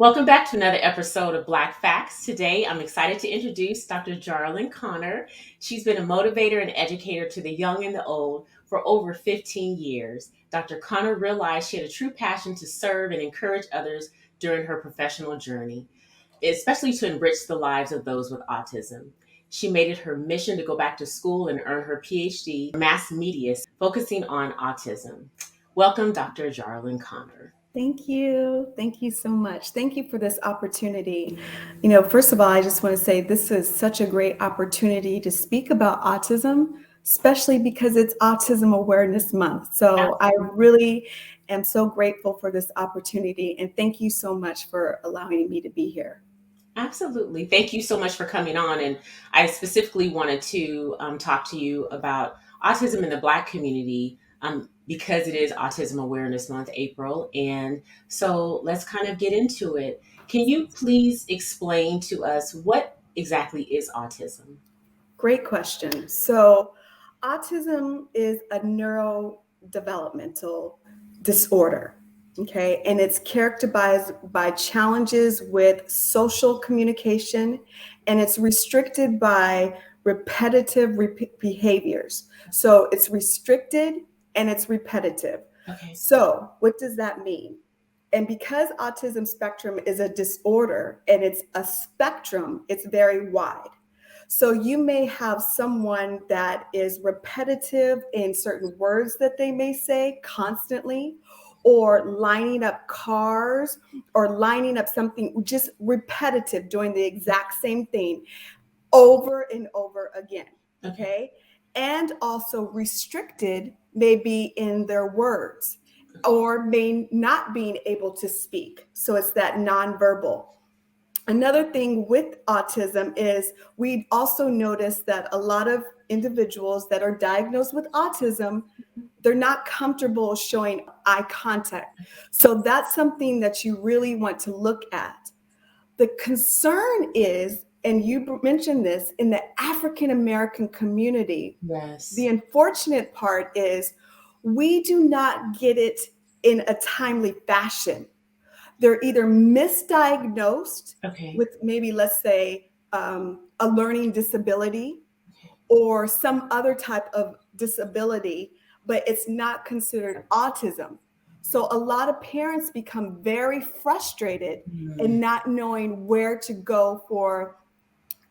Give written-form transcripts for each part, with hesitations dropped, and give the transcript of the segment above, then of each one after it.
Welcome back to another episode of Black Facts. Today, I'm excited to introduce Dr. Jarilyn Conner. She's been a motivator and educator to the young and the old for over 15 years. Dr. Conner realized she had a true passion to serve and encourage others during her professional journey, especially to enrich the lives of those with autism. She made it her mission to go back to school and earn her PhD in mass media, focusing on autism. Welcome, Dr. Jarilyn Conner. Thank you. Thank you so much. Thank you for this opportunity. First of all, I just want to say this is such a great opportunity to speak about autism, especially because it's Autism Awareness Month. So I really am so grateful for this opportunity. And thank you so much for allowing me to be here. Absolutely. Thank you so much for coming on. And I specifically wanted to talk to you about autism in the Black community because it is Autism Awareness Month, April. And so let's kind of get into it. Can you please explain to us what exactly is autism? Great question. So, autism is a neurodevelopmental disorder. Okay. And it's characterized by challenges with social communication, and it's restricted by repetitive behaviors. So, it's restricted and it's repetitive. Okay. So, what does that mean? And because autism spectrum is a disorder and it's a spectrum, it's very wide. So you may have someone that is repetitive in certain words that they may say constantly, or lining up cars, or lining up something just repetitive, doing the exact same thing over and over again. Okay. And also restricted maybe in their words, or may not being able to speak. So it's that nonverbal. Another thing with autism is we also notice that a lot of individuals that are diagnosed with autism, they're not comfortable showing eye contact. So that's something that you really want to look at. The concern is, and you mentioned this, in the African American community, Yes. The unfortunate part is we do not get it in a timely fashion. They're either misdiagnosed with maybe, let's say, a learning disability or some other type of disability, but it's not considered autism. So a lot of parents become very frustrated in not knowing where to go for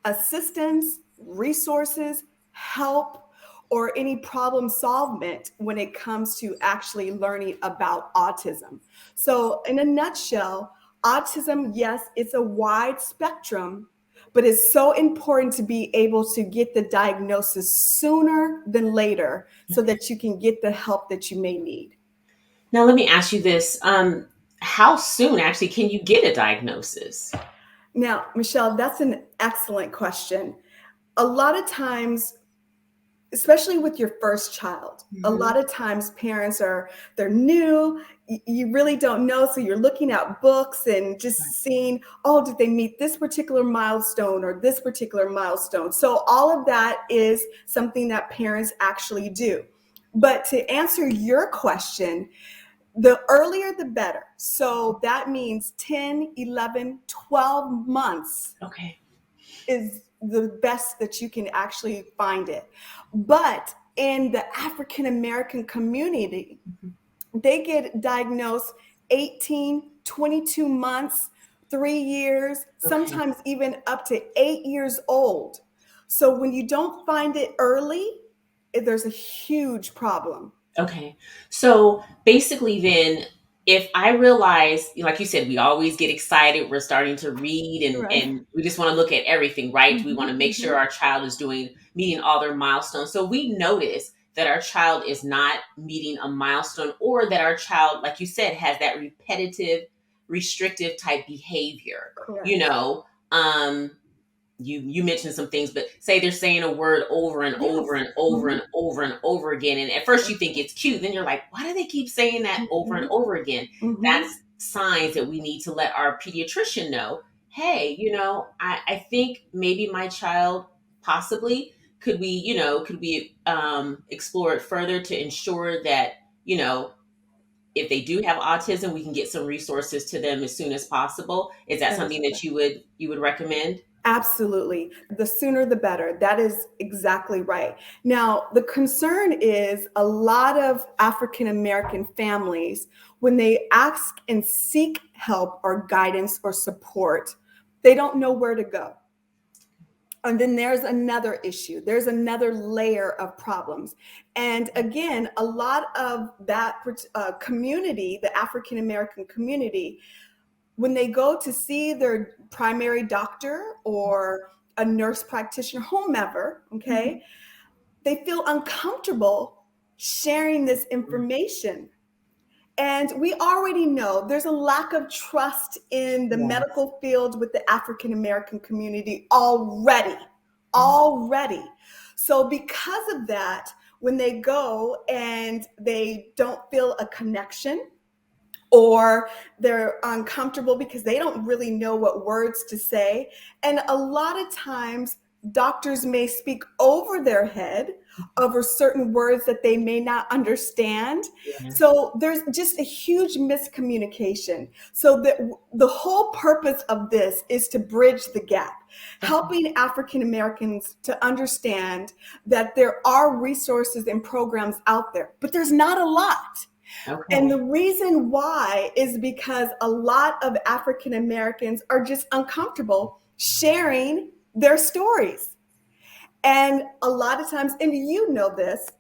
assistance, resources, help, or any problem solvement when it comes to actually learning about autism. So in a nutshell, autism, yes, it's a wide spectrum, but it's so important to be able to get the diagnosis sooner than later so that you can get the help that you may need. Now, let me ask you this. How soon actually can you get a diagnosis? Now, Michelle, that's an excellent question. A lot of times, especially with your first child, a lot of times parents they're new, you really don't know. So you're looking at books and just seeing, oh, did they meet this particular milestone or this particular milestone? So all of that is something that parents actually do. But to answer your question, the earlier the better. So that means 10, 11, 12 months is the best that you can actually find it. But in the African American community, they get diagnosed 18, 22 months, 3 years, sometimes even up to 8 years old. So when you don't find it early, there's a huge problem. Okay. So basically then, if I realize, like you said, we always get excited, we're starting to read and we just want to look at everything, right? We want to make sure our child is meeting all their milestones. So we notice that our child is not meeting a milestone, or that our child, like you said, has that repetitive, restrictive type behavior. Correct. You mentioned some things, but say they're saying a word over and over and over and over and over again. And at first you think it's cute. Then you're like, why do they keep saying that over and over again? That's signs that we need to let our pediatrician know, hey, I think maybe my child possibly could we explore it further to ensure that, if they do have autism, we can get some resources to them as soon as possible. Is that That is something that you would recommend? absolutely. The sooner the better. That is exactly right. Now, the concern is a lot of African American families, when they ask and seek help or guidance or support, they don't know where to go. And then there's another issue. There's another layer of problems. And again, a lot of that community, the African American community, when they go to see their primary doctor or a nurse practitioner, whomever, Mhm. okay, they feel uncomfortable sharing this information. And we already know there's a lack of trust in the Yes. medical field with the African American community already. Mhm. Already. So, because of that, when they go and they don't feel a connection, or they're uncomfortable because they don't really know what words to say. And a lot of times, doctors may speak over their head over certain words that they may not understand. Yeah. So there's just a huge miscommunication. So the whole purpose of this is to bridge the gap, Okay. helping African Americans to understand that there are resources and programs out there, but there's not a lot. And the Okay. reason why is because a lot of African Americans are just uncomfortable sharing their stories. And a lot of times, and you know this,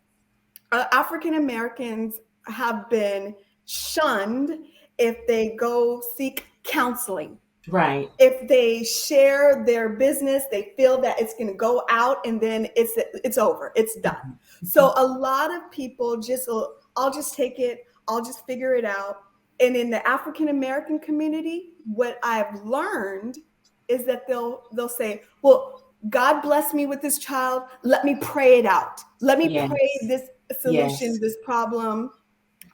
African Americans have been shunned if they go seek counseling. Right. If they share their business, they feel that it's going to go out and then it's over, it's done. Mhm. So a lot of people just, I'll just take it, I'll just figure it out. And in the African American community, what I've learned is that they'll say, well, God bless me with this child, let me pray it out, let me pray Yes. this solution, Yes. this problem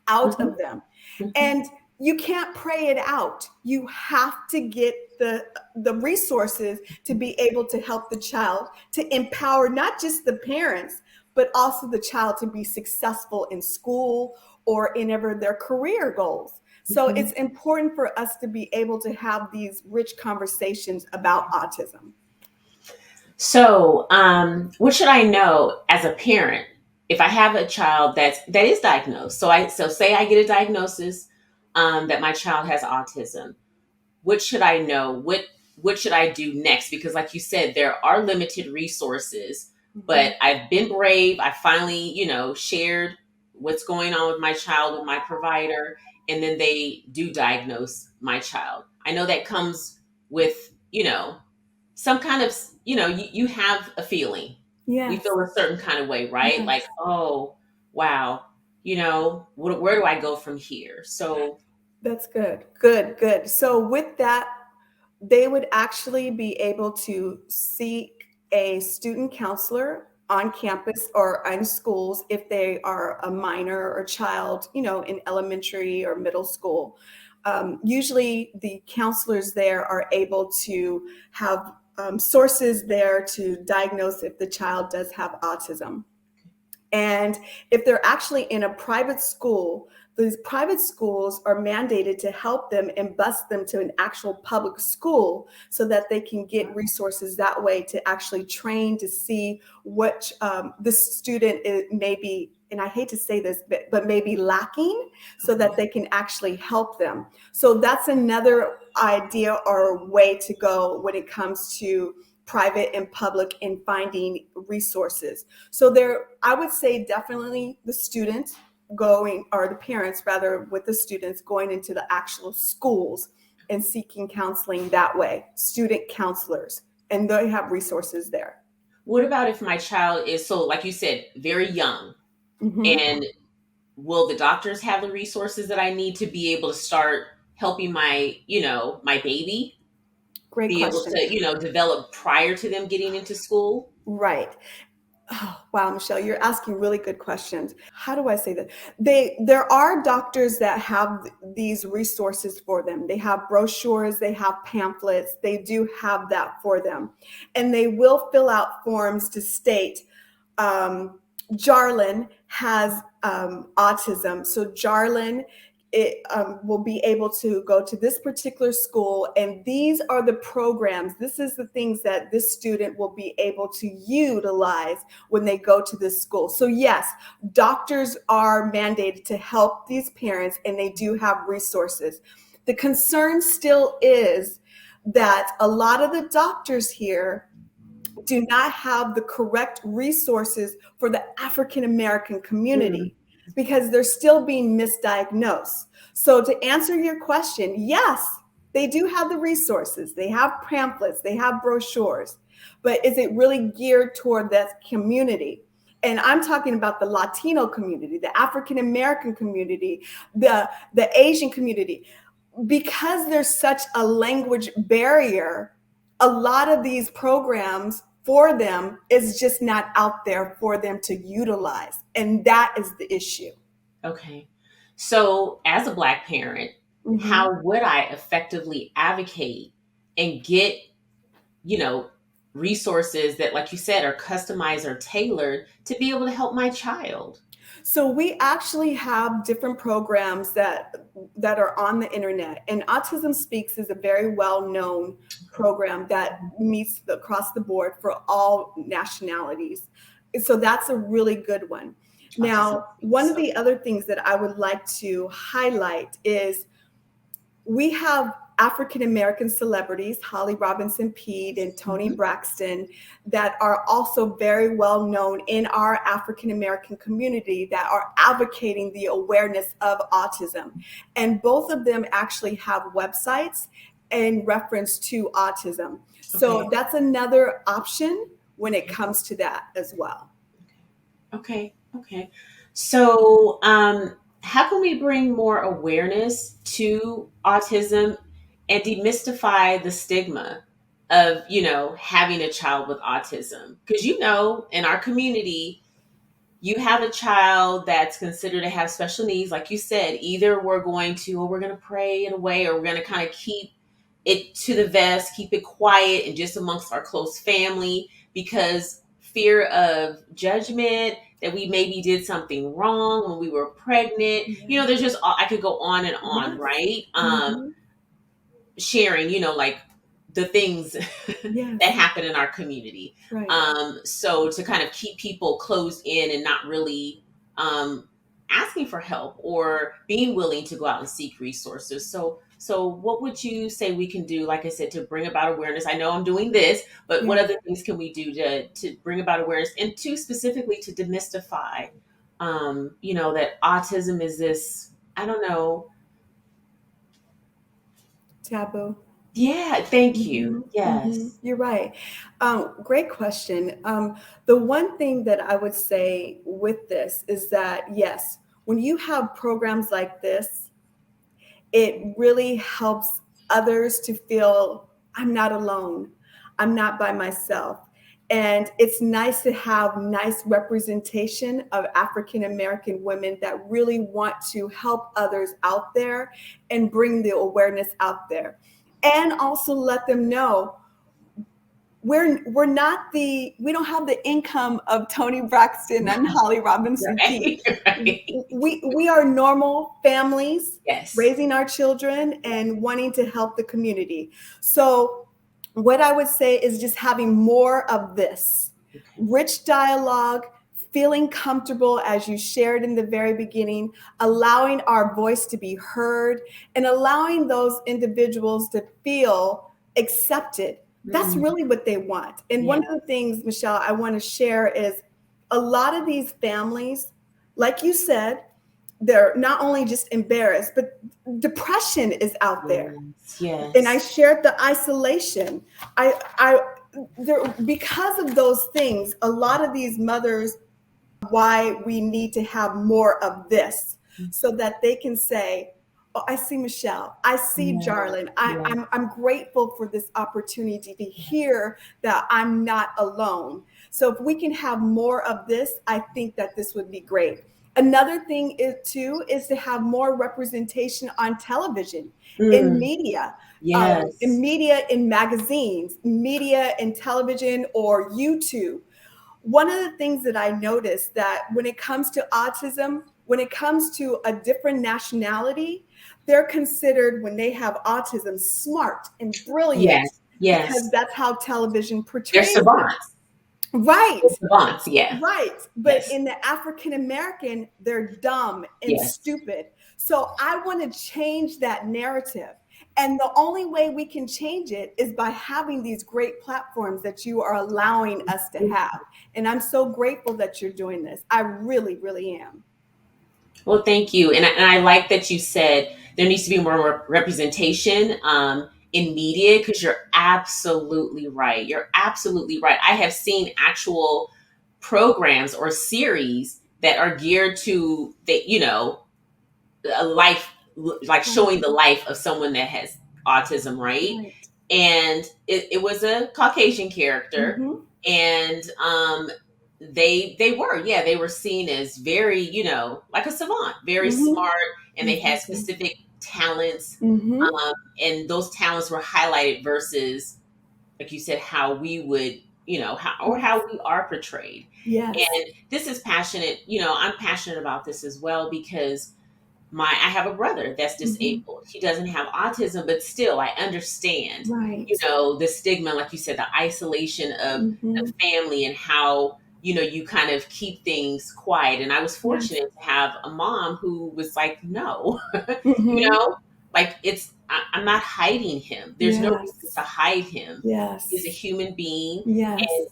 out Mhm. of them. Mhm. And you can't pray it out. You have to get the resources to be able to help the child, to empower not just the parents, but also the child to be successful in school or in ever their career goals. So it's Mhm. important for us to be able to have these rich conversations about autism. So, what should I know as a parent if I have a child that is diagnosed? So say I get a diagnosis that my child has autism. What should I know? What should I do next? Because, like you said, there are limited resources. But Mhm. I've been brave. I finally, shared what's going on with my child with my provider, and then they do diagnose my child. I know that comes with, some kind of, you have a feeling. We Yes, feel a certain kind of way, right? Like, yes, oh, wow, where do I go from here? So, that's good. Good, good. So with that, they would actually be able to seek a student counselor on campus or in schools if they are a minor or child, in elementary or middle school. Usually, the counselors there are able to have sources there to diagnose if the child does have autism. And if they're actually in a private school, these private schools are mandated to help them and bus them to an actual public school so that they can get resources that way to actually train to see what the student may be, and I hate to say this, but maybe lacking so that okay. they can actually help them. So that's another idea or way to go when it comes to private and public in finding resources. So there, I would say definitely the students going, or the parents rather, with the students going into the actual schools and seeking counseling that way, student counselors, and they have resources there. What about if my child is, so like you said, very young? Mhm. And will the doctors have the resources that I need to be able to start helping my baby Great be able question. to, develop prior to them getting into school? Right. Oh, wow, Michelle, you're asking really good questions. How do I say that? There are doctors that have these resources for them. They have brochures, they have pamphlets, they do have that for them. And they will fill out forms to state Jarlin has autism. So Jarlin it will be able to go to this particular school, and these are the programs. This is the things that this student will be able to utilize when they go to this school. So yes, doctors are mandated to help these parents, and they do have resources. The concern still is that a lot of the doctors here do not have the correct resources for the African American Mm. community because they're still being misdiagnosed. So, to answer your question, yes, they do have the resources. They have pamphlets, they have brochures, but is it really geared toward that community? And I'm talking about the Latino community, the African American community, the Asian community. Because there's such a language barrier, a lot of these programs for them is just not out there for them to utilize. And that is the issue. Okay. So, as a Black parent, Mhm. how would I effectively advocate and get, you know, resources that, like you said, are customized or tailored to be able to help my child? So we actually have different programs that are on the internet, and Autism Speaks is a very well-known program that meets across the board for all nationalities. So that's a really good one. Autism Now, one speaks. of the other things that I would like to highlight is we have African American celebrities, Holly Robinson Peete and Tony Mhm. Braxton, that are also very well known in our African American community that are advocating the awareness of autism. And both of them actually have websites in reference to autism. So Okay. that's another option when it Okay. comes to that as well. Okay. Okay. So, how can we bring more awareness to autism and demystify the stigma of, having a child with autism? Because, in our community, you have a child that's considered to have special needs, like you said, either we're going to pray it away, or we're going to kind of keep it to the vest, keep it quiet and just amongst our close family because fear of judgment, that we maybe did something wrong when we were pregnant. Yeah. There's just, I could go on and on, Yes. right? Mhm. Sharing, like the things that Yes. happen in our community. Right. So to kind of keep people closed in and not really asking for help or being willing to go out and seek resources. So what would you say we can do, like I said, to bring about awareness? I know I'm doing this, but what Yeah. other things can we do to bring about awareness and to specifically to demystify that autism is this, I don't know. Taboo. Yeah, thank you. Mhm, mhm. Yes. You're right. Great question. The one thing that I would say with this is that, yes, when you have programs like this, it really helps others to feel I'm not alone. I'm not by myself. And it's nice to have nice representation of African American women that really want to help others out there and bring the awareness out there. And also let them know we're not we don't have the income of Tony Braxton and Holly Robinson Peete. Right. Right. We are normal families Yes. raising our children and wanting to help the community. So what I would say is just having more of this Okay. rich dialogue, feeling comfortable as you shared in the very beginning, allowing our voice to be heard, and allowing those individuals to feel accepted. That's Mm, really what they want. And yeah. one of the things, Michelle, I want to share is a lot of these families, like you said, they're not only just embarrassed, but depression is out there. Yes. And I Yes. shared the isolation. I there because of those things, a lot of these mothers why we need to have more of this so that they can say, oh, I see Michelle, I see Yeah. Jarlin, Yeah. I'm grateful for this opportunity to hear that I'm not alone. So if we can have more of this, I think that this would be great. Another thing is too is to have more representation on television, Mm, in yes. media, in magazines, media, in television or YouTube. One of the things that I noticed that when it comes to autism, when it comes to a different nationality, they're considered, when they have autism, smart and brilliant, Yes, because yes. that's how television They're portrays them. savants. Right. They're savants, yeah. Right. But Yes, in the African American, they're dumb and yes. stupid. So I want to change that narrative. And the only way we can change it is by having these great platforms that you are allowing us to have. And I'm so grateful that you're doing this. I really, really am. Well, thank you. And I like that you said there needs to be more representation in media, because you're absolutely right. You're absolutely right. I have seen actual programs or series that are geared to a life, like Right. showing the life of someone that has autism, right? Right. And it was a Caucasian character, Mm-hmm. and they were seen as very, like a savant, very Mm-hmm. smart, and they had Exactly. specific talents, Mm-hmm. and those talents were highlighted versus, like you said, how we would, how Yes. we are portrayed. Yes. And this is passionate, I'm passionate about this as well, because I have a brother that's Mm-hmm. disabled. He doesn't have autism, but still I understand, Right. the stigma, like you said, the isolation of the Mm-hmm. family, and how, you kind of keep things quiet. And I was Yes. fortunate to have a mom who was like, no, you Mm-hmm. know, like I'm not hiding him. There's no reason to Yes. hide him. He's a Yes. human being, Yes. and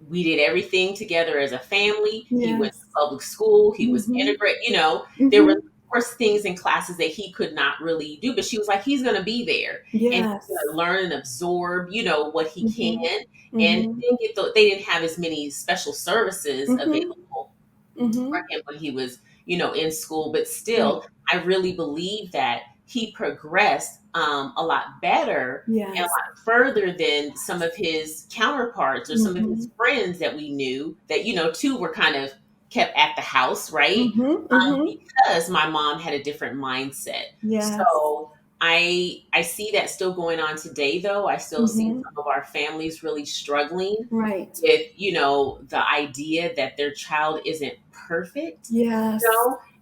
we did everything together as a family. He went to Yes. public school. He was Mm-hmm. integrated. There were, Mm-hmm. of course, things in classes that he could not really do, but she was like, he's going to be there, and he's going Yes. to learn and absorb, what he Mm-hmm. can. And Mm-hmm. they didn't have as many special services Mm-hmm. available Mm-hmm. for him when he was, in school. But Right. still, I really believe that he progressed a lot better and a Yes. lot further than some of his counterparts or some of Mm-hmm. his friends that we knew that, too, were kind of kept at the house, right? Mm-hmm. Mm-hmm. Because my mom had a different mindset. Yes. So I see that still going on today, though. I still see Mm-hmm. some of our families really struggling Right. with, the idea that their child isn't perfect, Yes.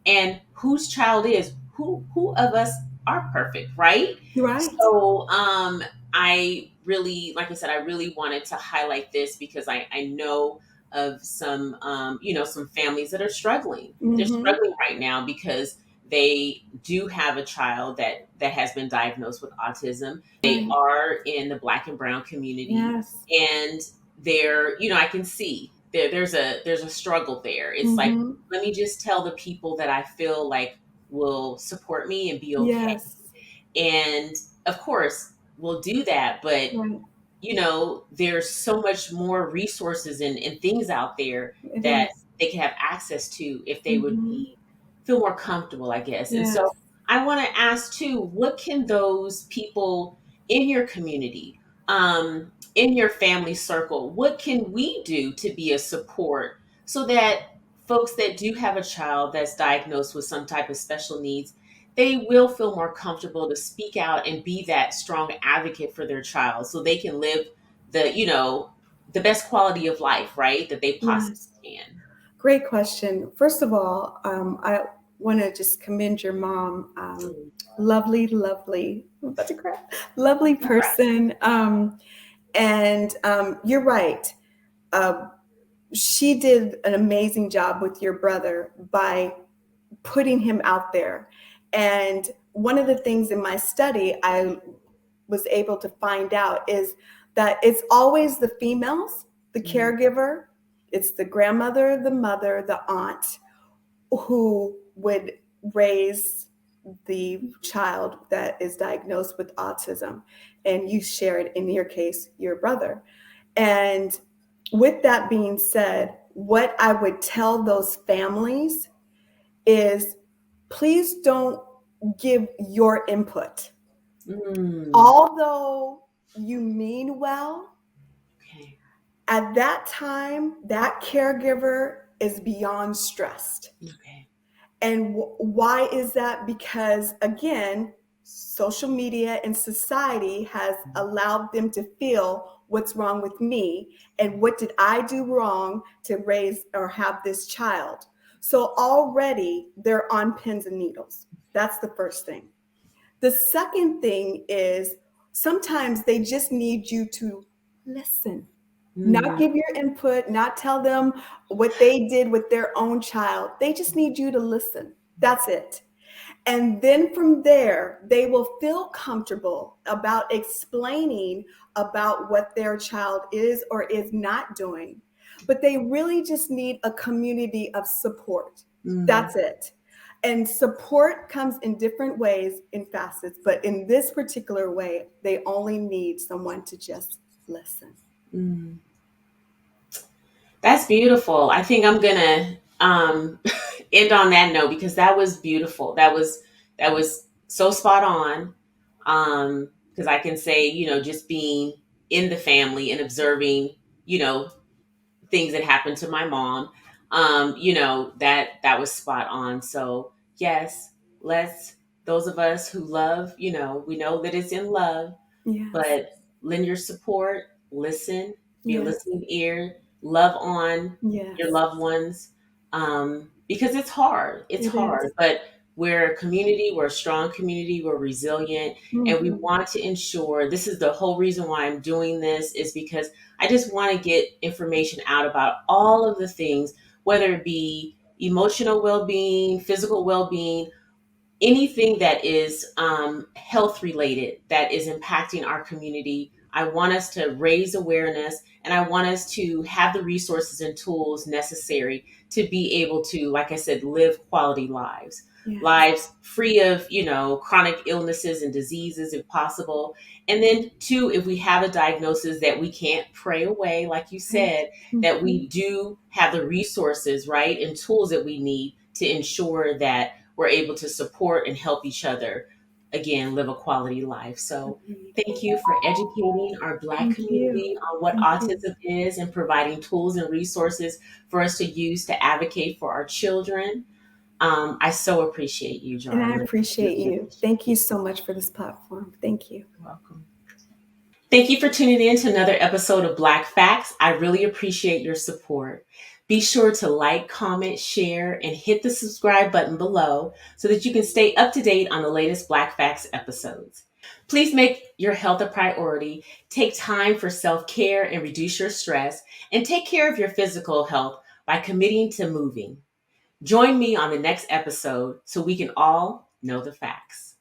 and whose child is, who of us are perfect, right? Right. So I really, like I said, I really wanted to highlight this because I know of some, some families that are struggling. They're Mm-hmm. struggling right now because they do have a child that has been diagnosed with autism. They Right. are in the Black and brown community, Yes. and they're, I can see there's a struggle there. It's like, Mm-hmm. let me just tell the people that I feel like will support me and be okay. Yes. And of course, we'll do that, but Right. there's so much more resources and things out there It that is. they can have access to if they would Mm-hmm. feel more comfortable, I guess. And so Yes. I want to ask too, what can those people in your community, in your family circle, what can we do to be a support so that folks that do have a child that's diagnosed with some type of special needs, they will feel more comfortable to speak out and be that strong advocate for their child so they can live the best quality of life, right? That they possibly Yes. can. Great question. First of all, I want to just commend your mom. Lovely, lovely, I'm about to cry. Lovely person. And you're right. Uh, she did an amazing job with your brother by putting him out there. And one of the things in my study I was able to find out is that it's always the females, the Mhm. caregiver, it's the grandmother, the mother, the aunt who would raise the child that is diagnosed with autism. And you shared, in your case, your brother. And with that being said, what I would tell those families is please don't give your input. Mm, Although you mean well, okay. at that time, that caregiver is beyond stressed. Okay. And why is that? Because again, social media and society has allowed them to feel what's wrong with me and what did I do wrong to raise or have this child. So already they're on pins and needles. That's the first thing. The second thing is sometimes they just need you to listen, not Mm, give your input, not tell them what they did with their own child. They just need you to listen. That's it. And then from there, they will feel comfortable about explaining about what their child is or is not doing. But they really just need a community of support. mm, That's it. And support comes in different ways in facets, but in this particular way, they only need someone to just listen. mm. That's beautiful. I think I'm gonna end on that note because that was beautiful. That was so spot on. Because I can say, just being in the family and observing, you know, things that happened to my mom, that was spot on. So yes, let's those of us who love, we know that it's in love, Yes, but lend your support, listen, be a yes, listening ear, love on your yes, loved ones, because it's hard. It's it hard, is. but we're a community, we're a strong community, we're resilient, and we Mhm. want to ensure this is the whole reason why I'm doing this is because I just want to get information out about all of the things, whether it be emotional well being, physical well being, anything that is health related that is impacting our community. I want us to raise awareness and I want us to have the resources and tools necessary to be able to, like I said, live quality lives. Yes. Lives free of, chronic illnesses and diseases if possible. And then, two, if we have a diagnosis that we can't pray away, like you Right. said, that we Mhm. do have the resources, right, and tools that we need to ensure that we're able to support and help each other again live a quality life. So Agreed. thank you for educating our Black Thank you. community on what Thank you. autism is and providing tools and resources for us to use to advocate for our children. I so appreciate you, And I Jarlin. appreciate Really you. appreciate Thank you. you so much for this platform. Thank you. You're welcome. Thank you for tuning in to another episode of Black Facts. I really appreciate your support. Be sure to like, comment, share, and hit the subscribe button below so that you can stay up to date on the latest Black Facts episodes. Please make your health a priority. Take time for self care and reduce your stress, and take care of your physical health by committing to moving. Join me on the next episode so we can all know the facts.